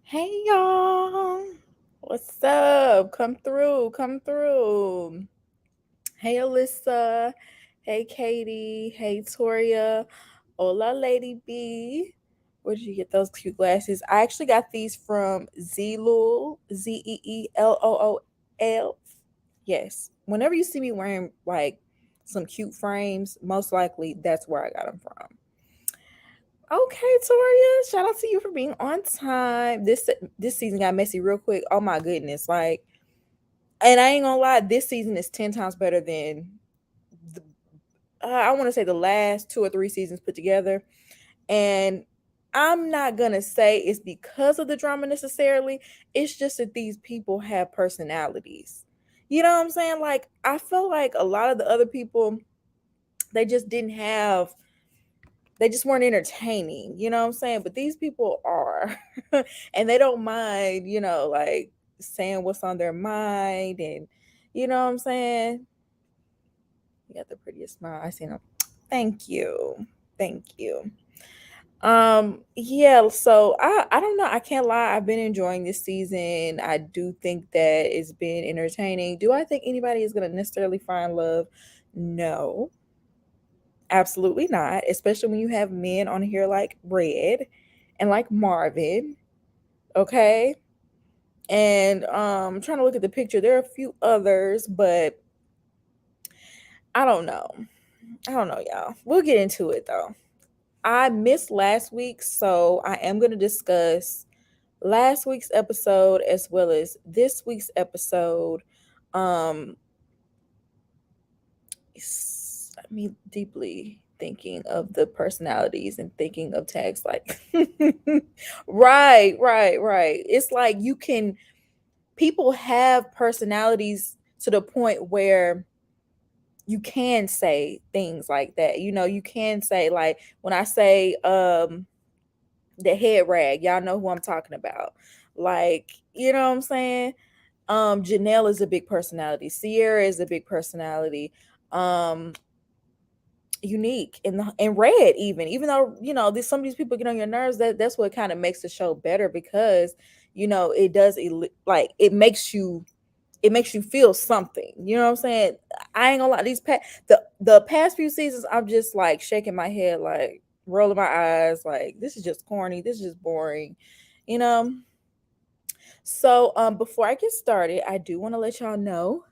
Hey y'all. What's up? Come through. Come through. Hey Alyssa. Hey Katie. Hey Toria. Hola Lady B. Where did you get those cute glasses? I actually got these from Zeelool. Zeelool. Yes. Whenever you see me wearing like some cute frames, most likely that's where I got them from. Okay, Toria, shout out to you for being on time. This season got messy real quick. Oh my goodness, like, and I ain't gonna lie, this season is 10 times better than the, I want to say the last 2 or 3 seasons put together. And I'm not gonna say it's because of the drama necessarily. It's just that these people have personalities. You know what I'm saying? Like, I feel like a lot of the other people, they just didn't have they just weren't entertaining, you know what I'm saying? But these people are. And they don't mind, like saying what's on their mind and you know what I'm saying? You got the prettiest smile. I seen them. Thank you. Thank you. Yeah, so I don't know. I can't lie. I've been enjoying this season. I do think that it's been entertaining. Do I think anybody is gonna necessarily find love? No. Absolutely not, especially when you have men on here like Red and like Marvin, okay? And I'm trying to look at the picture. There are a few others, but I don't know. I don't know, y'all. We'll get into it though. I missed last week, so I am going to discuss last week's episode as well as this week's episode. Um Me deeply thinking of the personalities and thinking of tags like right. It's like people have personalities to the point where you can say things like that. You can say, like, when I say the head rag, y'all know who I'm talking about. Like, you know what I'm saying? Janelle is a big personality. Sierra is a big personality. Um Unique and Red, even though some of these people get on your nerves, that's what kind of makes the show better, because it does like it makes you feel something, you know what I'm saying? I ain't gonna lie, the past few seasons I'm just like shaking my head, like rolling my eyes, like this is just corny, this is just boring, you know. So before I get started, I do want to let y'all know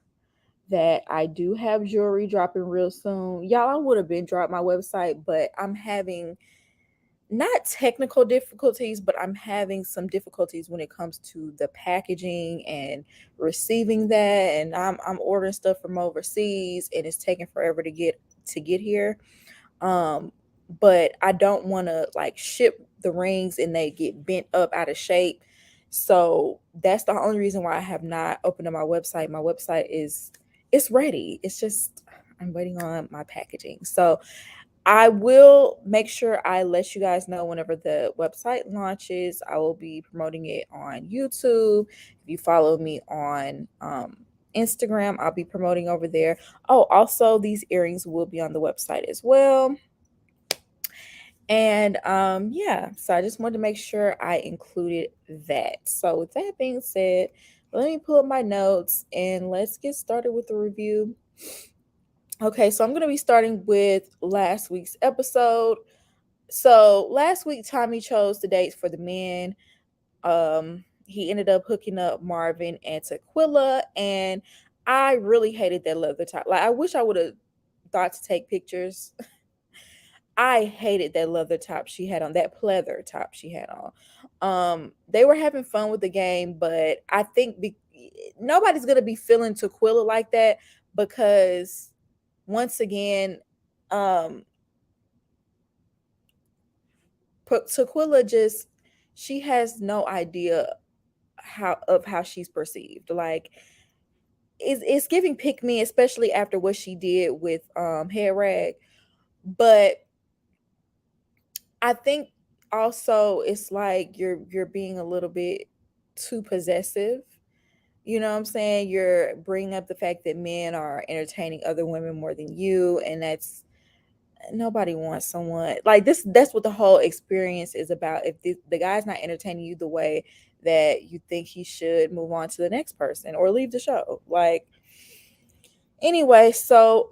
that I do have jewelry dropping real soon. Y'all, I would have been dropped my website, but I'm having not technical difficulties, but I'm having some difficulties when it comes to the packaging and receiving that. And I'm ordering stuff from overseas and it's taking forever to get here. Um, but I don't want to like ship the rings and they get bent up out of shape. So that's the only reason why I have not opened up my website. My website is it's ready. It's just I'm waiting on my packaging. So I will make sure I let you guys know whenever the website launches. I will be promoting it on YouTube. If you follow me on Instagram, I'll be promoting over there. Oh, also these earrings will be on the website as well. And yeah, so I just wanted to make sure I included that. So with that being said, let me pull up my notes and let's get started with the review. Okay, so I'm going to be starting with last week's episode. So last week Tommy chose the dates for the men. He ended up hooking up Marvin and Tequila, and I really hated that leather top. Like, I wish I would have thought to take pictures. I hated that leather top she had on, that pleather top she had on. They were having fun with the game, but I think nobody's gonna be feeling Tequila like that, because once again, um, Tequila just she has no idea how she's perceived. Like, it's giving pick me, especially after what she did with Head Rag. But I think also it's like you're being a little bit too possessive. You know what I'm saying? You're bringing up the fact that men are entertaining other women more than you, and nobody wants someone like this. That's what the whole experience is about. If the guy's not entertaining you the way that you think he should move on to the next person or leave the show. Like, anyway, so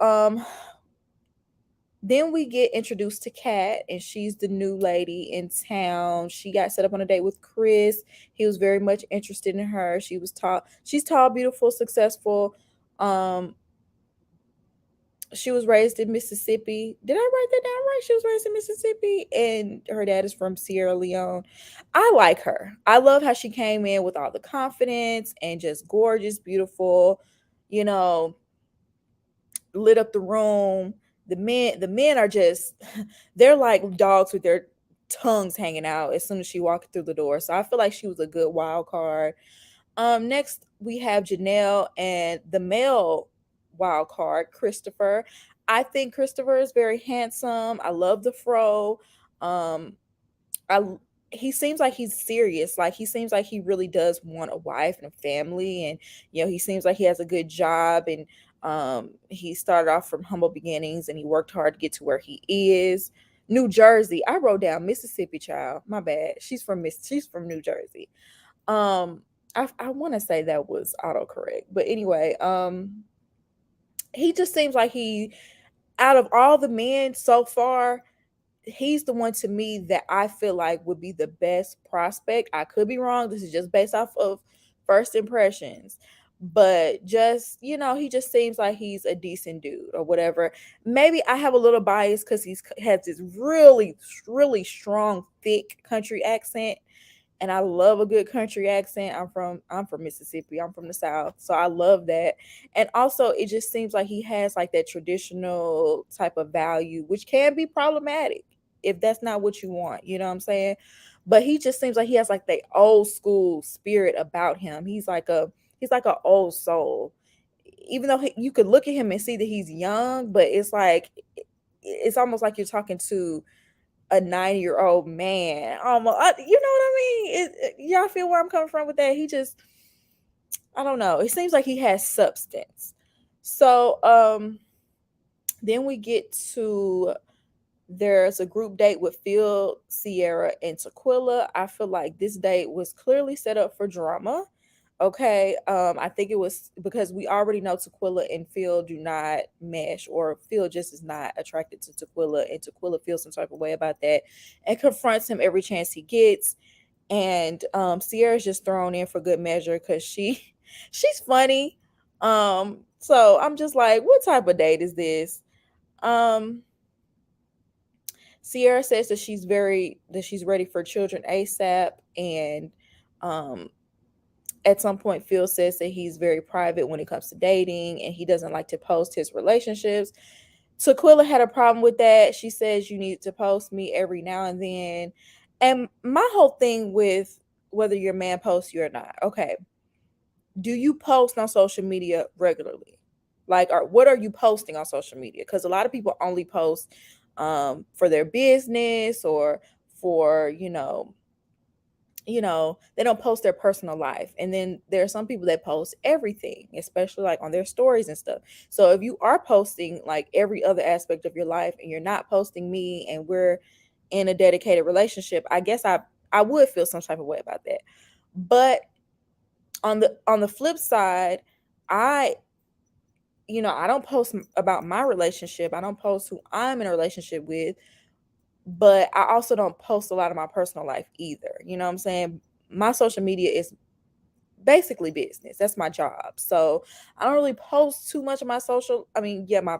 then we get introduced to Kat, and she's the new lady in town. She got set up on a date with Chris. He was very much interested in her. She was tall. She's tall, beautiful, successful. Um, she was raised in Mississippi. Did I write that down right? She was raised in Mississippi, and her dad is from Sierra Leone. I like her. I love how she came in with all the confidence and just gorgeous, beautiful, you know, lit up the room. The men are just they're like dogs with their tongues hanging out as soon as she walked through the door. So I feel like she was a good wild card. Next we have Janelle and the male wild card, Christopher. I think Christopher is very handsome. I love the fro. Um, I he seems like he's serious. Like, he seems like he really does want a wife and a family, and he seems like he has a good job, and he started off from humble beginnings and he worked hard to get to where he is. New Jersey. I wrote down Mississippi, child. My bad. She's from New Jersey. Um I want to say that was autocorrect. But anyway, he just seems like he out of all the men so far, he's the one to me that I feel like would be the best prospect. I could be wrong. This is just based off of first impressions. But just, he just seems like he's a decent dude or whatever. Maybe I have a little bias because he's has this really, really strong, thick country accent, and I love a good country accent. I'm from Mississippi. I'm from the South. So I love that. And also it just seems like he has like that traditional type of value, which can be problematic if that's not what you want. You know what I'm saying? But he just seems like he has like the old school spirit about him. He's like a old soul. Even though you could look at him and see that he's young, but it's almost like you're talking to a 90-year-old man. Almost, you know what I mean? Y'all feel where I'm coming from with that? He just, I don't know. It seems like he has substance. So, then we get to there's a group date with Phil, Sierra, and Tequila. I feel like this date was clearly set up for drama. Okay. I think it was because we already know Tequila and Phil do not mesh, or Phil just is not attracted to Tequila, and Tequila feels some type of way about that and confronts him every chance he gets. And Sierra's just thrown in for good measure because she's funny. So I'm just like, what type of date is this? Um, Sierra says that she's ready for children ASAP, and um at some point Phil says that he's very private when it comes to dating and he doesn't like to post his relationships. Tequila had a problem with that. She says you need to post me every now and then. And my whole thing with whether your man posts you or not, okay, do you post on social media regularly? Like, what are you posting on social media? Because a lot of people only post for their business or for, they don't post their personal life. And then there are some people that post everything, especially like on their stories and stuff. So if you are posting like every other aspect of your life and you're not posting me and we're in a dedicated relationship, I guess I would feel some type of way about that. But on the flip side, I I don't post about my relationship. I don't post who I'm in a relationship with, but I also don't post a lot of my personal life either. You know what I'm saying? My social media is basically business. That's my job. So I don't really post too much of my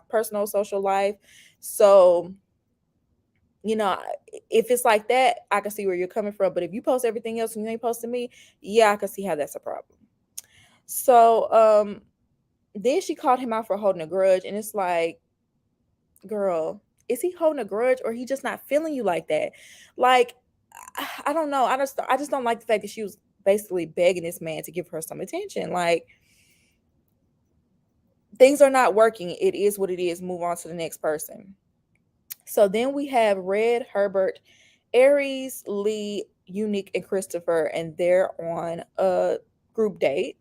personal social life. So, if it's like that, I can see where you're coming from. But if you post everything else and you ain't posting me, yeah, I can see how that's a problem. So, then she called him out for holding a grudge, and it's like, girl, is he holding a grudge or he just not feeling you like that? Like, I don't know. I just don't like the fact that she was basically begging this man to give her some attention. Like, things are not working. It is what it is. Move on to the next person. So then we have Red, Herbert, Aries, Lee, Unique, and Christopher, and they're on a group date.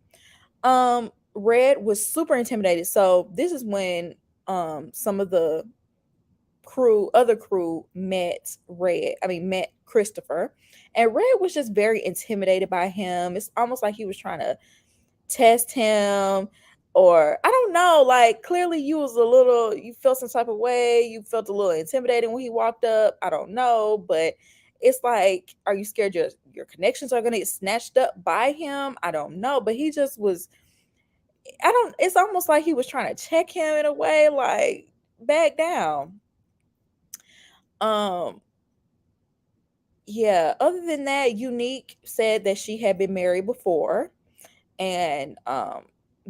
Red was super intimidated. So this is when some of the other crew met Christopher, And Red was just very intimidated by him. It's almost like he was trying to test him, or I don't know, like clearly you felt some type of way, you felt a little intimidated when he walked up. I don't know, but it's like, are you scared your connections are gonna get snatched up by him? I don't know, but he just was, I don't, it's almost like he was trying to check him in a way, like back down. Um yeah, other than that, Unique said that she had been married before, and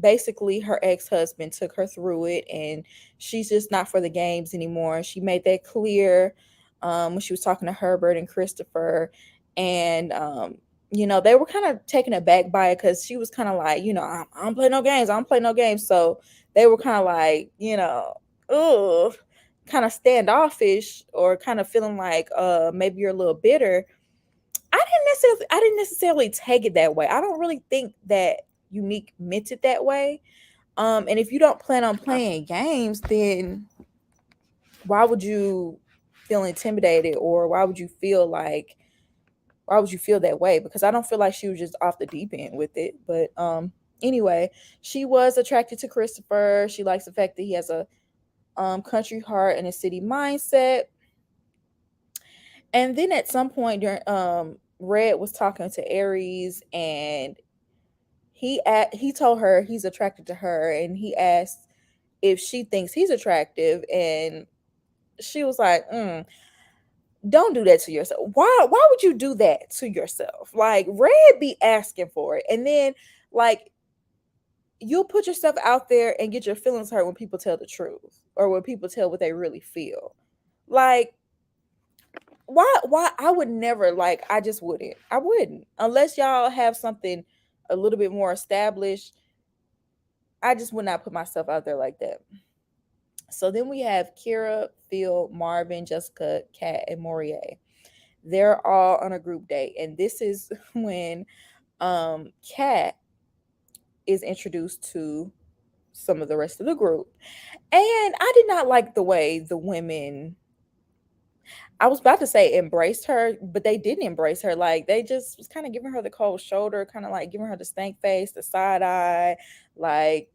basically her ex-husband took her through it, and she's just not for the games anymore. She made that clear when she was talking to Herbert and Christopher, and they were kind of taken aback by it because she was kind of like, I don't play no games, I don't play no games. So they were kind of like, oh, kind of standoffish, or kind of feeling like maybe you're a little bitter. I didn't necessarily take it that way. I don't really think that Unique meant it that way. And if you don't plan on playing games, then why would you feel intimidated, or why would you feel that way? Because I don't feel like she was just off the deep end with it. But anyway, she was attracted to Christopher. She likes the fact that he has a country heart and a city mindset. And then at some point during Red was talking to Aries, and he told her he's attracted to her, and he asked if she thinks he's attractive, and she was like, don't do that to yourself. Why would you do that to yourself? Like, Red be asking for it, and then like you'll put yourself out there and get your feelings hurt when people tell the truth, or when people tell what they really feel. Like, why I would never, like, I wouldn't, unless y'all have something a little bit more established. I just would not put myself out there like that. So then we have Kira, Phil, Marvin, Jessica, Kat, and Morier. They're all on a group date, and this is when Kat is introduced to some of the rest of the group. And I did not like the way the women, I was about to say embraced her, but they didn't embrace her. Like, they just was kind of giving her the cold shoulder, kind of like giving her the stank face, the side eye, like,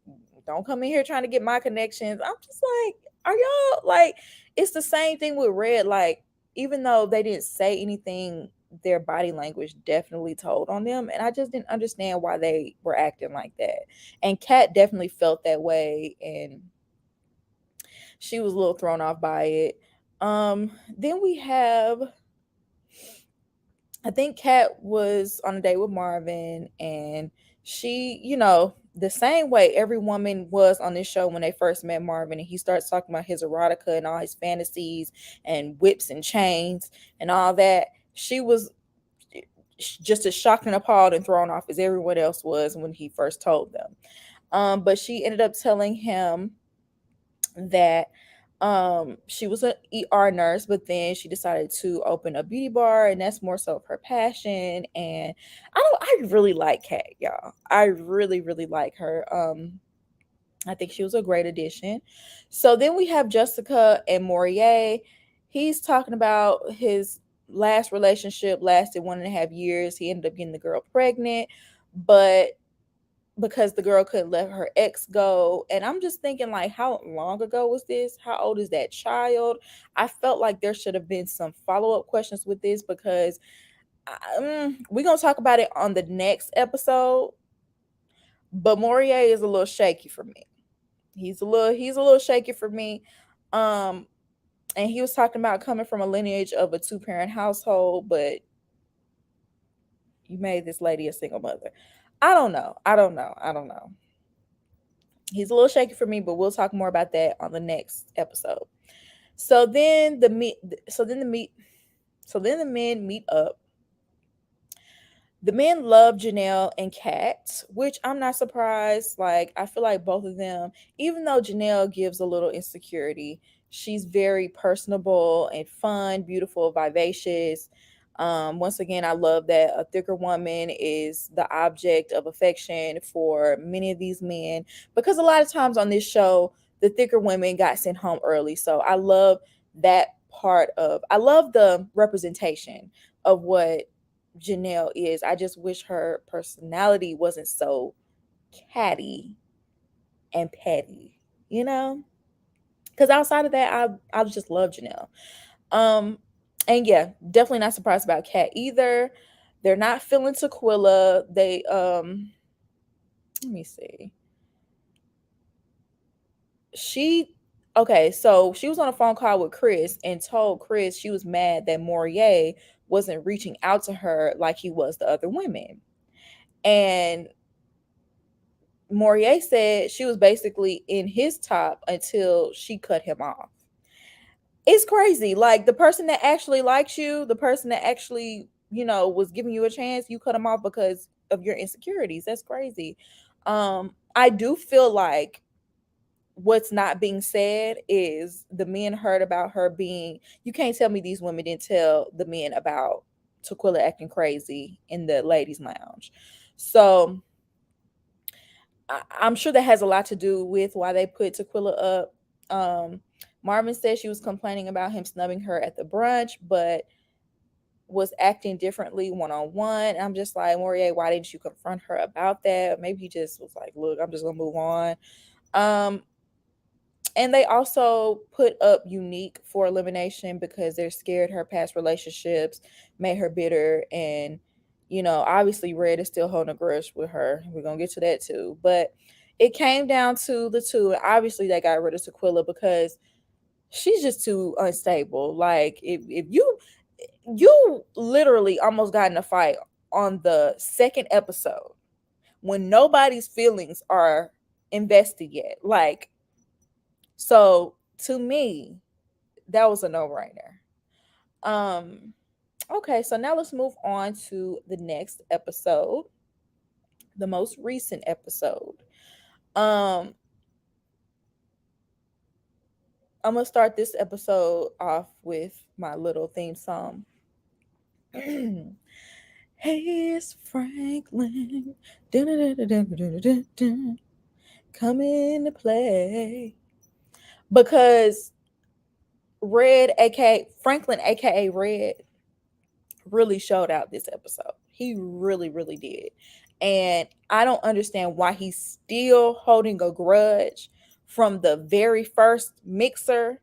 don't come in here trying to get my connections. I'm just like, are y'all like, it's the same thing with Red. Like, even though they didn't say anything, their body language definitely told on them. And I just didn't understand why they were acting like that. And Kat definitely felt that way, and she was a little thrown off by it. Then we have, I think Kat was on a date with Marvin, and she, the same way every woman was on this show when they first met Marvin, and he starts talking about his erotica and all his fantasies and whips and chains and all that. She was just as shocked and appalled and thrown off as everyone else was when he first told them. But she ended up telling him that she was an ER nurse, but then she decided to open a beauty bar, and that's more so of her passion. And I really like Kat, y'all. I really, really like her. I think she was a great addition. So then we have Jessica and Morier. He's talking about his last relationship lasted 1.5 years. He ended up getting the girl pregnant, but because the girl couldn't let her ex go. And I'm just thinking, like, how long ago was this? How old is that child? I felt like there should have been some follow-up questions with this, because we're going to talk about it on the next episode. But Morier is a little shaky for me. He's a little shaky for me. And he was talking about coming from a lineage of a 2-parent household, but you made this lady a single mother. I don't know. He's a little shaky for me, but we'll talk more about that on the next episode. So then the men meet up. The men love Janelle and Kat, which I'm not surprised. Like, I feel like both of them, even though Janelle gives a little insecurity, she's very personable and fun, beautiful, vivacious. Once again, I love that a thicker woman is the object of affection for many of these men, because a lot of times on this show, the thicker women got sent home early. So I love that I love the representation of what Janelle is. I just wish her personality wasn't so catty and petty, you know? Because outside of that, I just love Janelle. Um, and yeah, definitely not surprised about Kat either. They're not feeling Tequila. They let me see. She okay, so she was on a phone call with Chris and told Chris she was mad that Morier wasn't reaching out to her like he was the other women. And Morier said she was basically in his top until she cut him off. It's crazy. Like the person that actually likes you, the person that actually, was giving you a chance, you cut them off because of your insecurities. That's crazy. I do feel like what's not being said is the men heard about her being, you can't tell me these women didn't tell the men about Tequila acting crazy in the ladies lounge. So I'm sure that has a lot to do with why they put Tequila up. Marvin said she was complaining about him snubbing her at the brunch, but was acting differently one on one. I'm just like, Morier, why didn't you confront her about that? Maybe he just was like, look, I'm just gonna move on. Um, and they also put up Unique for elimination because they're scared her past relationships made her bitter. And, obviously Red is still holding a grudge with her. We're going to get to that too. But it came down to the two. And obviously they got rid of Sequilla because she's just too unstable. Like, if you literally almost got in a fight on the second episode when nobody's feelings are invested yet. Like, so to me, that was a no-brainer. Okay, so now let's move on to the next episode, the most recent episode. Um, I'm gonna start this episode off with my little theme song. Hey, it's Franklin. Dun-dun-dun-dun-dun-dun-dun. Come into play. Because Red, aka Franklin, aka Red, really showed out this episode. He really, really did. And I don't understand why he's still holding a grudge from the very first mixer.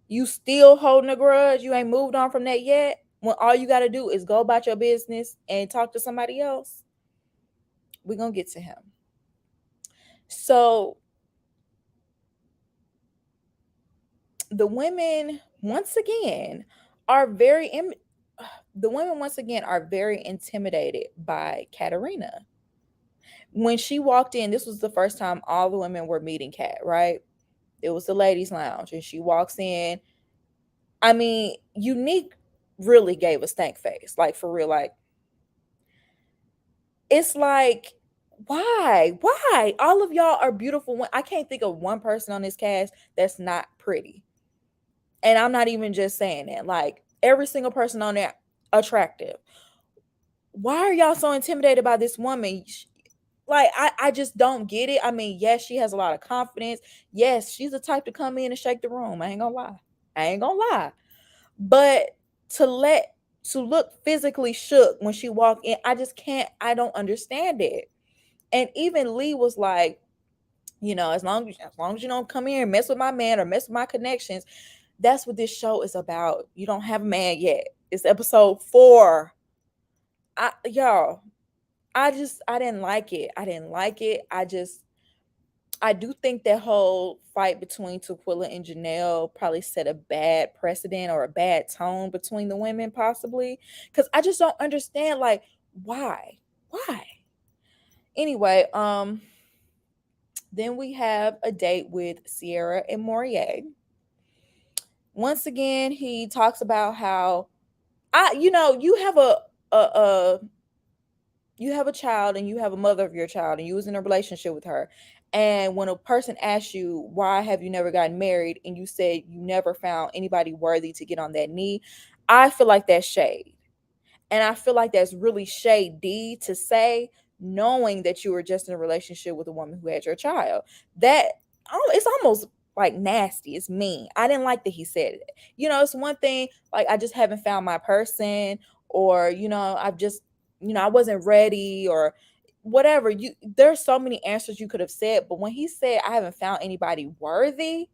You still holding a grudge? You ain't moved on from that yet? When all you got to do is go about your business and talk to somebody else? We're going to get to him. So the women once again are very intimidated by Katarina. When she walked in, this was the first time all the women were meeting Kat, right? It was the ladies' lounge, and she walks in. I mean, Unique really gave a stank face, like for real. Like, it's like, why? All of y'all are beautiful. I can't think of one person on this cast that's not pretty. And I'm not even just saying that. Like, every single person on there attractive. Why are y'all so intimidated by this woman? Like, I just don't get it. I mean, yes, she has a lot of confidence. Yes, she's the type to come in and shake the room. I ain't gonna lie. But to look physically shook when she walked in, I don't understand it. And even Lee was like, as long as you don't come here and mess with my man or mess with my connections, that's what this show is about. You don't have a man yet. It's episode 4. Y'all, I didn't like it. I do think that whole fight between Tequila and Janelle probably set a bad precedent or a bad tone between the women, possibly. Because I just don't understand, like, why? Anyway, then we have a date with Sierra and Morier. Once again, he talks about how you have a you have a child and you have a mother of your child and you was in a relationship with her, and when a person asks you why have you never gotten married and you said you never found anybody worthy to get on that knee, I feel like that's shade. And I feel like that's really shady to say, knowing that you were just in a relationship with a woman who had your child. That, it's almost like nasty. It's mean. I didn't like that he said it. It's one thing, like, I just haven't found my person, or I've just I wasn't ready, or whatever. There's so many answers you could have said, but when he said I haven't found anybody worthy,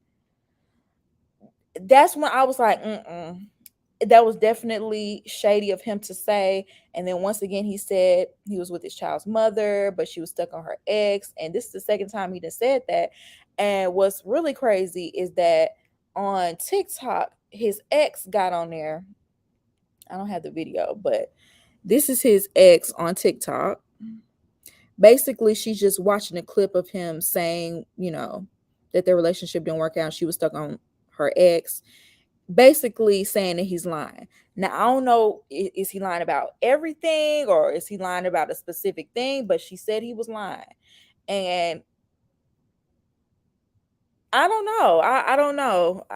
that's when I was like, that was definitely shady of him to say. And then once again, he said he was with his child's mother, but she was stuck on her ex. And this is the second time he just said that. And what's really crazy is that on TikTok, his ex got on there. I don't have the video, but this is his ex on TikTok. Basically, she's just watching a clip of him saying, that their relationship didn't work out. She was stuck on her ex, basically saying that he's lying. Now, I don't know, is he lying about everything or is he lying about a specific thing? But she said he was lying. And I don't know. I don't know.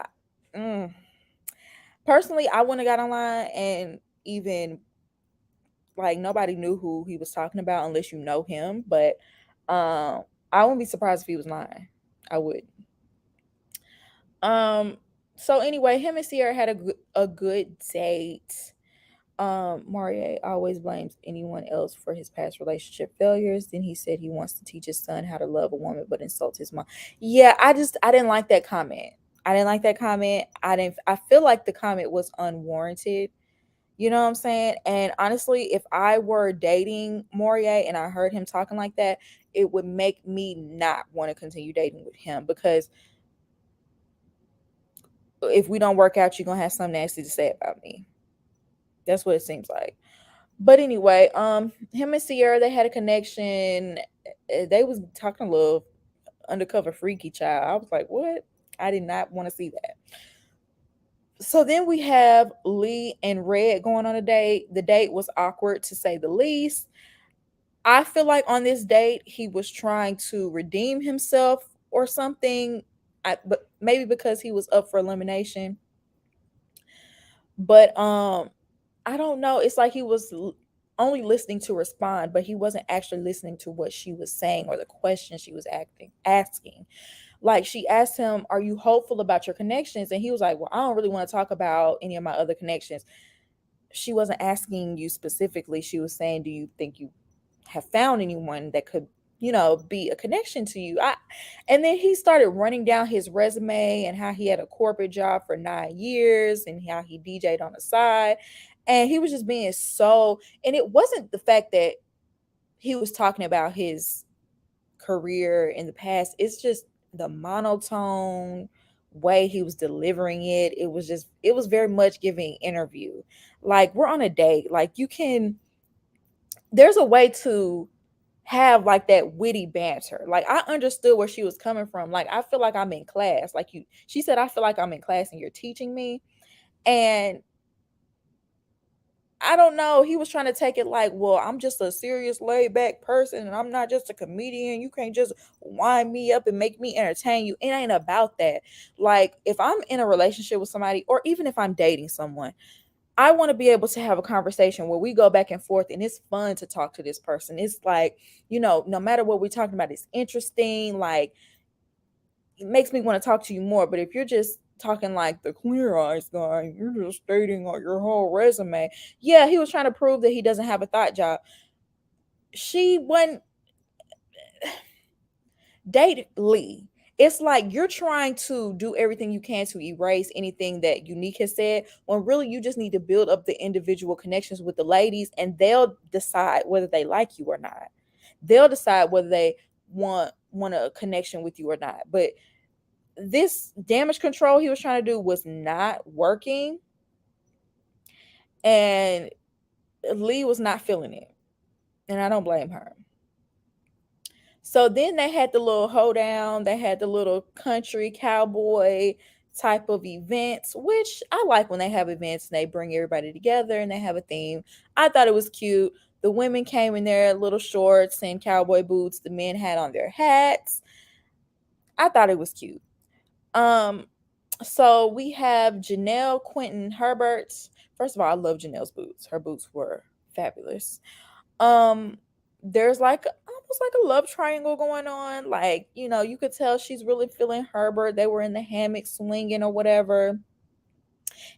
Personally, I wouldn't have got online and even like nobody knew who he was talking about unless you know him. But I wouldn't be surprised if he was lying. I would. So anyway, him and Sierra had a good date. Mario always blames anyone else for his past relationship failures. Then he said he wants to teach his son how to love a woman but insults his mom. Yeah, I didn't like that comment. I feel like the comment was unwarranted. You know what I'm saying? And honestly, if I were dating Morier and I heard him talking like that, it would make me not want to continue dating with him, because if we don't work out, you're gonna have something nasty to say about me. That's what it seems like. But anyway, him and Sierra, they had a connection. They was talking a little undercover freaky child. I was like, what? I did not want to see that. So then we have Lee and Red going on a date. The date was awkward to say the least. I feel like on this date he was trying to redeem himself or something. But maybe because he was up for elimination. But I don't know. It's like he was only listening to respond, but he wasn't actually listening to what she was saying or the question she was asking. Like, she asked him, "Are you hopeful about your connections?" And he was like, "Well, I don't really want to talk about any of my other connections." She wasn't asking you specifically. She was saying, "Do you think you have found anyone that could, be a connection to you?" And then he started running down his resume and how he had a corporate job for 9 years and how he DJ'd on the side. And he was just being so, and it wasn't the fact that he was talking about his career in the past. It's just the monotone way he was delivering it. It was very much giving interview. Like, we're on a date. Like, there's a way to have like that witty banter. Like, I understood where she was coming from. Like, I feel like I'm in class. She said, "I feel like I'm in class and you're teaching me." And I don't know. He was trying to take it like, "Well, I'm just a serious laid back person and I'm not just a comedian. You can't just wind me up and make me entertain you." It ain't about that. Like, if I'm in a relationship with somebody, or even if I'm dating someone, I want to be able to have a conversation where we go back and forth and it's fun to talk to this person. It's like, no matter what we're talking about, it's interesting. Like, it makes me want to talk to you more. But if you're just talking like the clear eyes guy, you're just stating on your whole resume. Yeah, he was trying to prove that he doesn't have a thought job. She wouldn't date Lee. It's like you're trying to do everything you can to erase anything that Unique has said, when really you just need to build up the individual connections with the ladies, and they'll decide whether they like you or not. They'll decide whether they want a connection with you or not. But this damage control he was trying to do was not working, and Lee was not feeling it, and I don't blame her. So then they had the little hoedown. They had the little country cowboy type of events, which I like when they have events and they bring everybody together and they have a theme. I thought it was cute. The women came in their little shorts and cowboy boots. The men had on their hats. I thought it was cute. So we have Janelle Quentin Herberts. First of all, I love Janelle's boots. Her boots were fabulous. There's like almost like a love triangle going on. Like, you could tell she's really feeling Herbert. They were in the hammock swinging or whatever.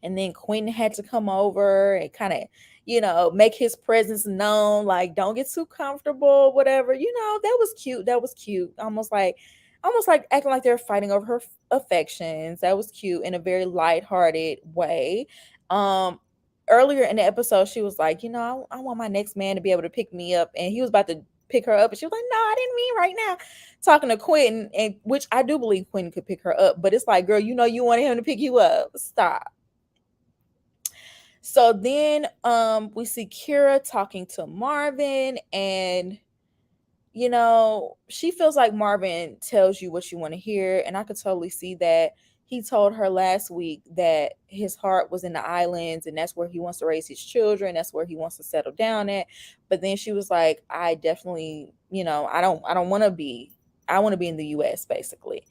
And then Quentin had to come over and kind of, make his presence known, like don't get too comfortable, whatever. That was cute. That was cute. Almost like acting like they're fighting over her affections. That was cute in a very lighthearted way. Um Earlier in the episode, she was like, I want my next man to be able to pick me up, and he was about to pick her up, and she was like, no, I didn't mean right now. Talking to Quentin, and which I do believe Quentin could pick her up, but it's like, girl, you wanted him to pick you up. Stop. So then we see Kira talking to Marvin, and she feels like Marvin tells you what you want to hear, and I could totally see that. He told her last week that his heart was in the islands, and that's where he wants to raise his children. That's where he wants to settle down at. But then she was like, I definitely, I don't want to be, I want to be in the US basically.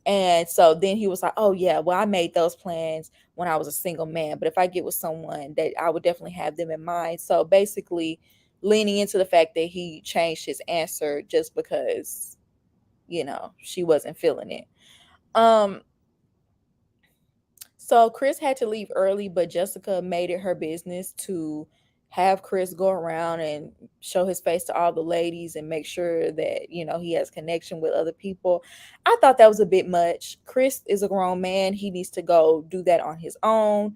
And so then he was like, oh yeah, well, I made those plans when I was a single man, but if I get with someone, that I would definitely have them in mind. So basically leaning into the fact that he changed his answer just because, she wasn't feeling it. Um, so Chris had to leave early, but Jessica made it her business to have Chris go around and show his face to all the ladies and make sure that, he has connection with other people. I thought that was a bit much. Chris is a grown man. He needs to go do that on his own.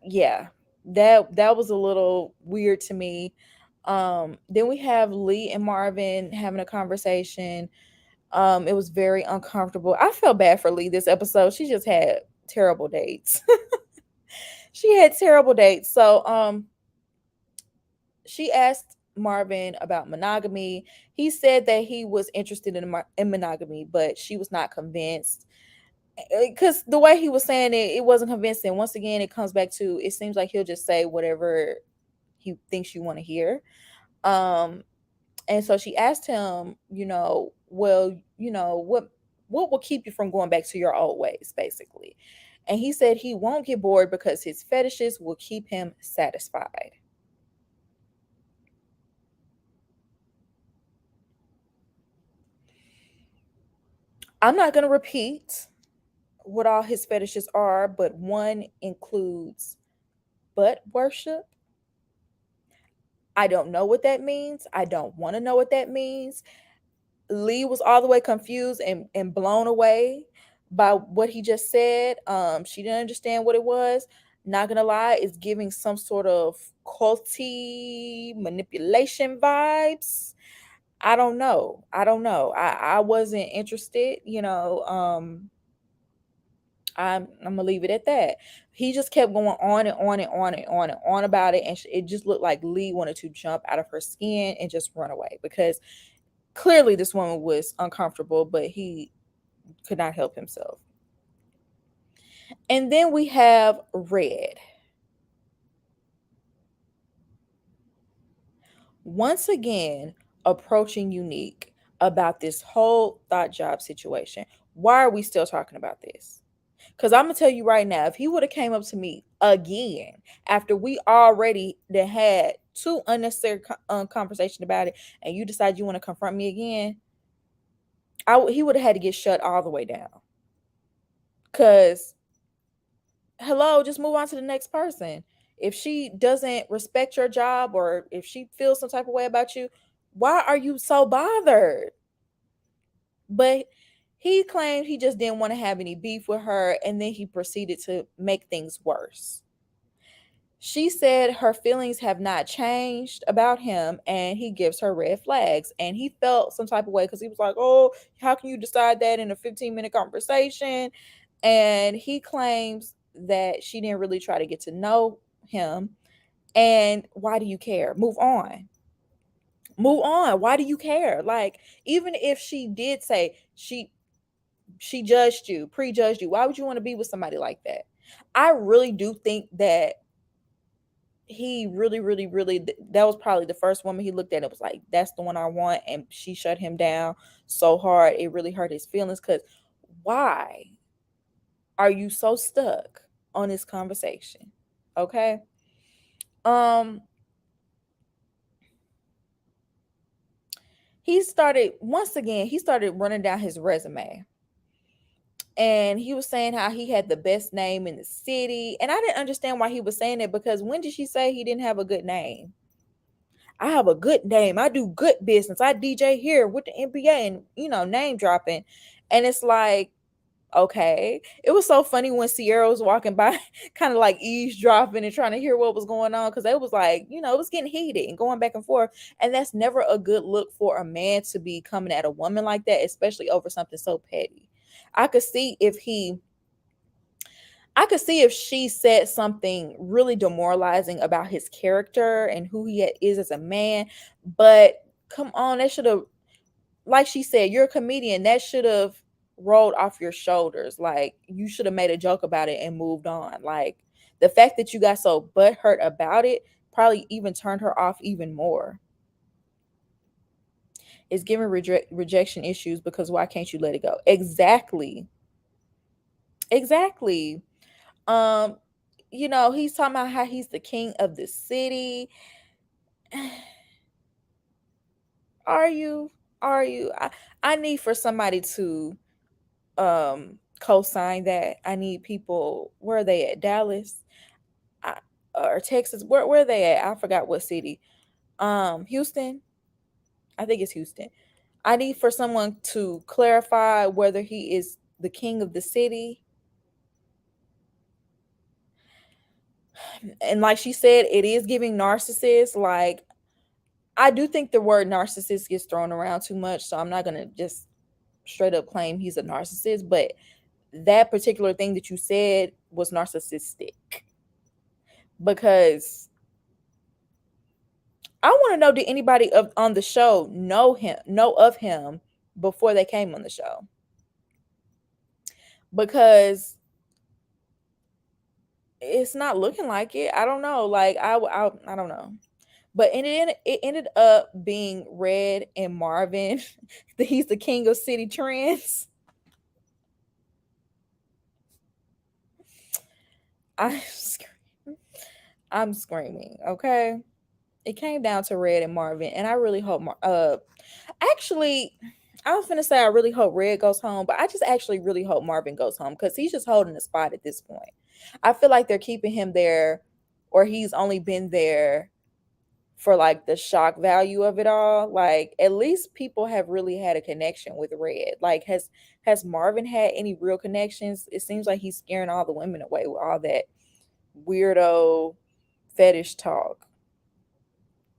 Yeah, that was a little weird to me. Then we have Lee and Marvin having a conversation. It was very uncomfortable. I felt bad for Lee this episode. She just had terrible dates. She had terrible dates. So she asked Marvin about monogamy. He said that he was interested in monogamy, but she was not convinced, because the way he was saying it wasn't convincing. Once again, it comes back to, it seems like he'll just say whatever he thinks you want to hear. Um, and so she asked him, well, what will keep you from going back to your old ways, basically. And he said he won't get bored because his fetishes will keep him satisfied. I'm not going to repeat what all his fetishes are, but one includes butt worship. I don't know what that means. I don't want to know what that means. Lee was all the way confused and blown away by what he just said. She didn't understand what it was. Not gonna lie, it's giving some sort of culty manipulation vibes. I don't know. I wasn't interested. I'm gonna leave it at that. He just kept going on and on and on and on and on about it, and it just looked like Lee wanted to jump out of her skin and just run away, because clearly this woman was uncomfortable, but he could not help himself. And then we have Red. Once again, approaching Unique about this whole thought job situation. Why are we still talking about this? Because I'm gonna tell you right now, if he would have came up to me again after we already had two unnecessary conversation about it, and you decide you want to confront me again, he would have had to get shut all the way down. Because hello, just move on to the next person. If she doesn't respect your job, or if she feels some type of way about you, why are you so bothered? But he claimed he just didn't want to have any beef with her, and then he proceeded to make things worse. She said her feelings have not changed about him, and he gives her red flags. And he felt some type of way because he was like, oh, how can you decide that in a 15-minute conversation? And he claims that she didn't really try to get to know him. And why do you care? Move on. Move on. Why do you care? Like, even if she did say she judged you, prejudged you, why would you want to be with somebody like that? I really do think that he really, really, really, that was probably the first woman he looked at. It was like, that's the one I want. And she shut him down so hard. It really hurt his feelings. Because why are you so stuck on this conversation? Okay. Um, he started running down his resume. and he was saying how he had the best name in the city. And I didn't understand why he was saying it, because when did she say he didn't have a good name? I have a good name. I do good business. I DJ here with the NBA and, name dropping. And it's like, okay. It was so funny when Sierra was walking by, kind of like eavesdropping and trying to hear what was going on, because it was like, it was getting heated and going back and forth. And that's never a good look for a man to be coming at a woman like that, especially over something so petty. I could see if she said something really demoralizing about his character and who he is as a man. But come on, that should have, like she said, you're a comedian. That should have rolled off your shoulders. Like, you should have made a joke about it and moved on. Like, the fact that you got so butthurt about it probably even turned her off even more. It's giving rejection issues, because why can't you let it go? Exactly. Exactly. Um, he's talking about how he's the king of the city. Are you? Are you? I need for somebody to co-sign that. I need people. Where are they at? Dallas, or Texas? Where are they at? I forgot what city. Houston. I think it's Houston. I need for someone to clarify whether he is the king of the city. And like she said, it is giving narcissist. Like, I do think the word narcissist gets thrown around too much, so I'm not gonna just straight up claim he's a narcissist. But that particular thing that you said was narcissistic, because I want to know, did anybody on the show know of him before they came on the show? Because it's not looking like it. I don't know. Like, I don't know. But it ended up being Red and Marvin. He's the king of city trends. I'm screaming. Okay, it came down to Red and Marvin, and I really hope. Actually, I was gonna say I really hope Red goes home, but I just actually really hope Marvin goes home, because he's just holding the spot at this point. I feel like they're keeping him there, or he's only been there for like the shock value of it all. Like, at least people have really had a connection with Red. Like, has Marvin had any real connections? It seems like he's scaring all the women away with all that weirdo fetish talk.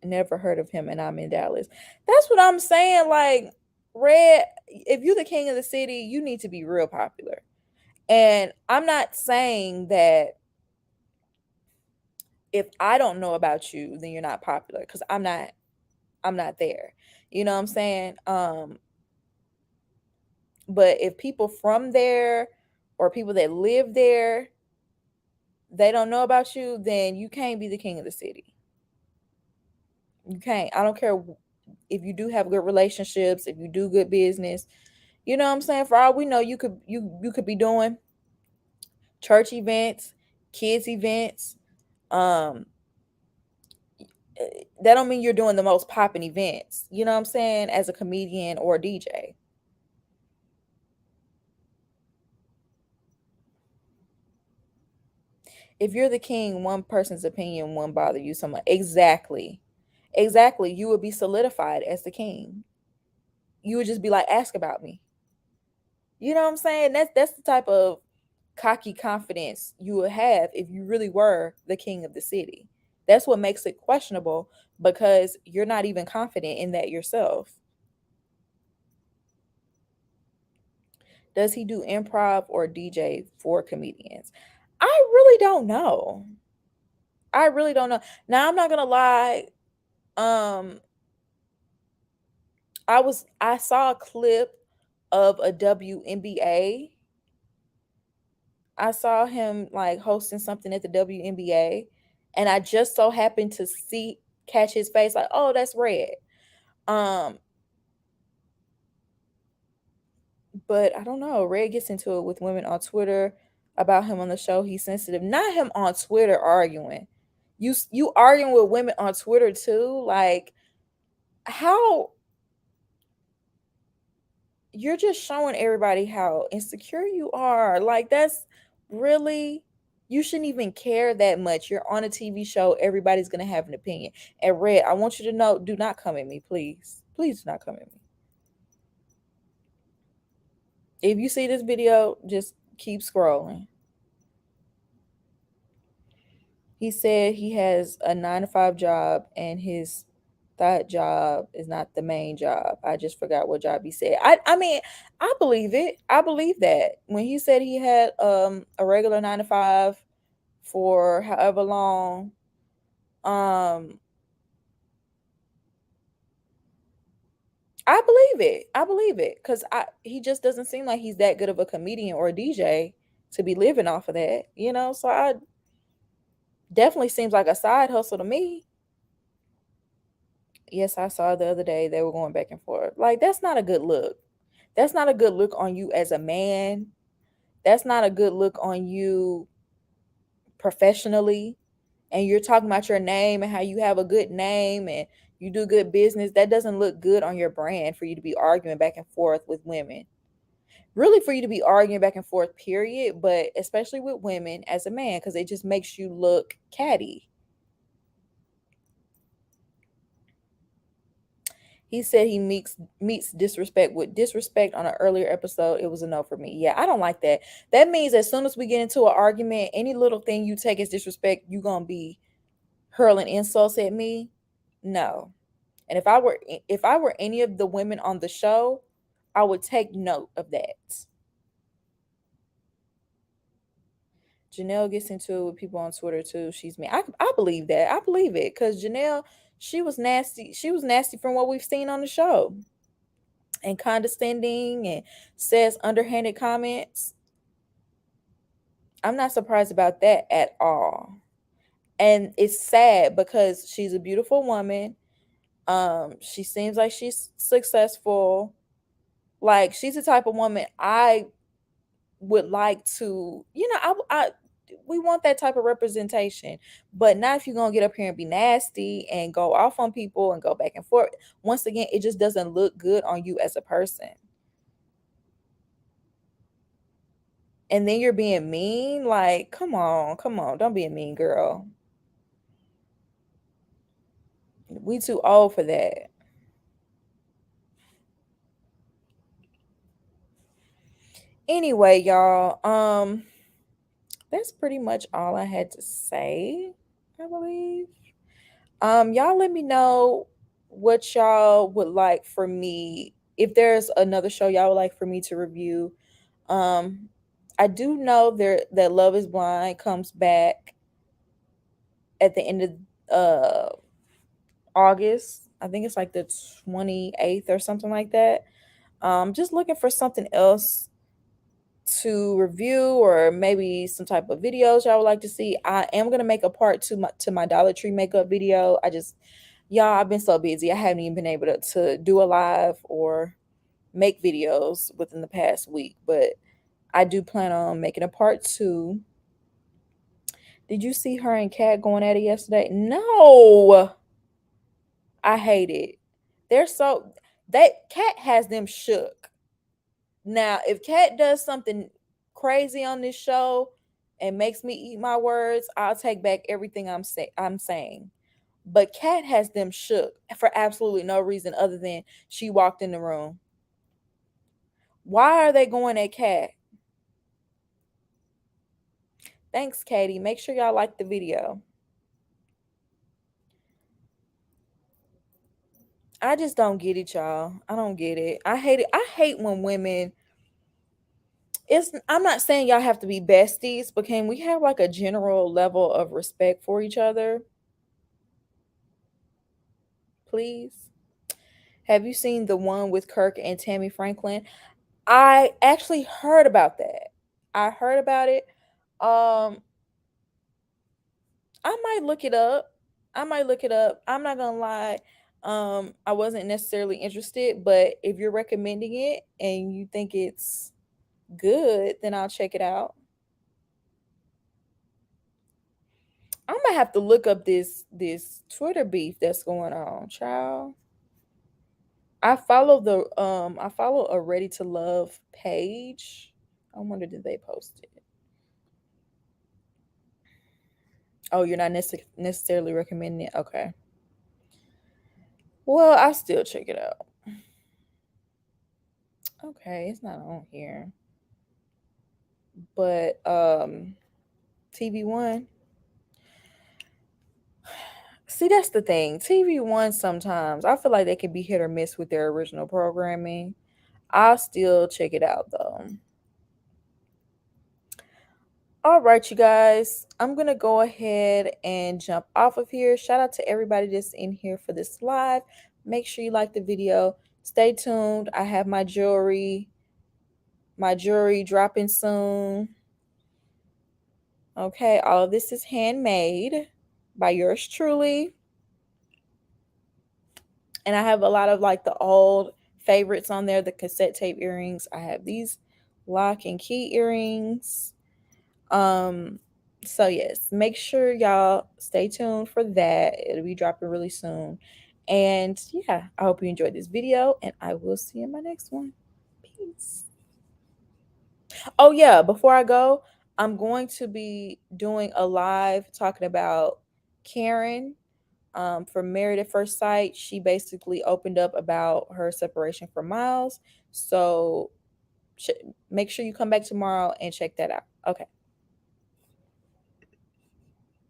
Never heard of him, and I'm in Dallas. That's what I'm saying. Like, Red, if you're the king of the city, you need to be real popular. And I'm not saying that if I don't know about you, then you're not popular, because I'm not there. You know what I'm saying? But if people from there or people that live there, they don't know about you, then you can't be the king of the city. You can't. I don't care if you do have good relationships, if you do good business. You know what I'm saying? For all we know, you could be doing church events, kids events. Um, that don't mean you're doing the most popping events. You know what I'm saying? As a comedian or a DJ. If you're the king, one person's opinion won't bother you so much. Exactly. Exactly. You would be solidified as the king. You would just be like, ask about me. You know what I'm saying? That's the type of cocky confidence you would have if you really were the king of the city. That's what makes it questionable, because you're not even confident in that yourself. Does he do improv or DJ for comedians? I really don't know. I really don't know. Now, I'm not gonna lie. Um, I saw a clip of a WNBA. I saw him like hosting something at the WNBA, and I just so happened to catch his face, like, oh, that's Red. Um, but I don't know. Red gets into it with women on Twitter about him on the show. He's sensitive. Not him on Twitter arguing. You arguing with women on Twitter too? Like, how you're just showing everybody how insecure you are. Like, that's really, you shouldn't even care that much. You're on a TV show, everybody's gonna have an opinion. And Red, I want you to know, do not come at me, please. Please do not come at me. If you see this video, just keep scrolling. He said he has a 9 to 5 job and his that job is not the main job. I just forgot what job he said. I mean, I believe it. I believe that. When he said he had a regular 9 to 5 for however long, um I believe it. I believe it. Cause he just doesn't seem like he's that good of a comedian or a DJ to be living off of that, you know? So I definitely seems like a side hustle to me. Yes, I saw the other day they were going back and forth. Like, that's not a good look. That's not a good look on you as a man. That's not a good look on you professionally. And you're talking about your name and how you have a good name and you do good business. That doesn't look good on your brand for you to be arguing back and forth with women. Really, for you to be arguing back and forth, period. But especially with women as a man, because it just makes you look catty. He said he meets disrespect with disrespect on an earlier episode. It was a no for me. Yeah, I don't like that. That means as soon as we get into an argument, any little thing you take as disrespect, you gonna be hurling insults at me. No. And if I were any of the women on the show, I would take note of that. Janelle gets into it with people on Twitter too. She's me. I believe that. I believe it because Janelle, she was nasty. She was nasty from what we've seen on the show, and condescending and says underhanded comments. I'm not surprised about that at all. And it's sad because she's a beautiful woman. She seems like she's successful. Like, she's the type of woman I would like to, we want that type of representation, but not if you're gonna get up here and be nasty and go off on people and go back and forth. Once again, it just doesn't look good on you as a person. And then you're being mean. Like, come on, don't be a mean girl. We too old for that. Anyway, y'all, that's pretty much all I had to say, I believe. Y'all let me know what y'all would like for me, if there's another show y'all would like for me to review. Um, I do know there that Love is Blind comes back at the end of August. I think it's like the 28th or something like that. Just looking for something else to review, or maybe some type of videos y'all would like to see. I am gonna make a part to my Dollar Tree makeup video. Y'all, I've been so busy. I haven't even been able to do a live or make videos within the past week, but I do plan on making a part 2. Did you see her and Kat going at it yesterday? No, I hate it. They're so that Kat has them shook. Now, if Kat does something crazy on this show and makes me eat my words, I'll take back everything I'm saying. But Kat has them shook for absolutely no reason other than she walked in the room. Why are they going at Kat? Thanks, Katie. Make sure y'all like the video. I just don't get it, y'all. I don't get it. I hate it. I hate when women, I'm not saying y'all have to be besties, but can we have like a general level of respect for each other? Please. Have you seen the one with Kirk and Tammy Franklin? I actually heard about that. I heard about it. Um, I might look it up. I might look it up. I'm not gonna lie. I wasn't necessarily interested, but if you're recommending it and you think it's good, then I'll check it out. I might have to look up this Twitter beef that's going on, child. I follow a Ready to Love page. I wonder did they post it. Oh, you're not necessarily recommending it. Okay. Well, I still check it out. Okay, it's not on here. But TV1. See, that's the thing. TV1 sometimes I feel like they can be hit or miss with their original programming. I'll still check it out though. All right, you guys. I'm going to go ahead and jump off of here. Shout out to everybody that's in here for this live. Make sure you like the video. Stay tuned. I have my jewelry dropping soon. Okay, all of this is handmade by yours truly. And I have a lot of like the old favorites on there, the cassette tape earrings. I have these lock and key earrings. So yes, make sure y'all stay tuned for that. It'll be dropping really soon. And yeah, I hope you enjoyed this video and I will see you in my next one. Peace. Oh yeah, before I go, I'm going to be doing a live talking about Karen from Married at First Sight. She basically opened up about her separation from Miles. So make sure you come back tomorrow and check that out. Okay.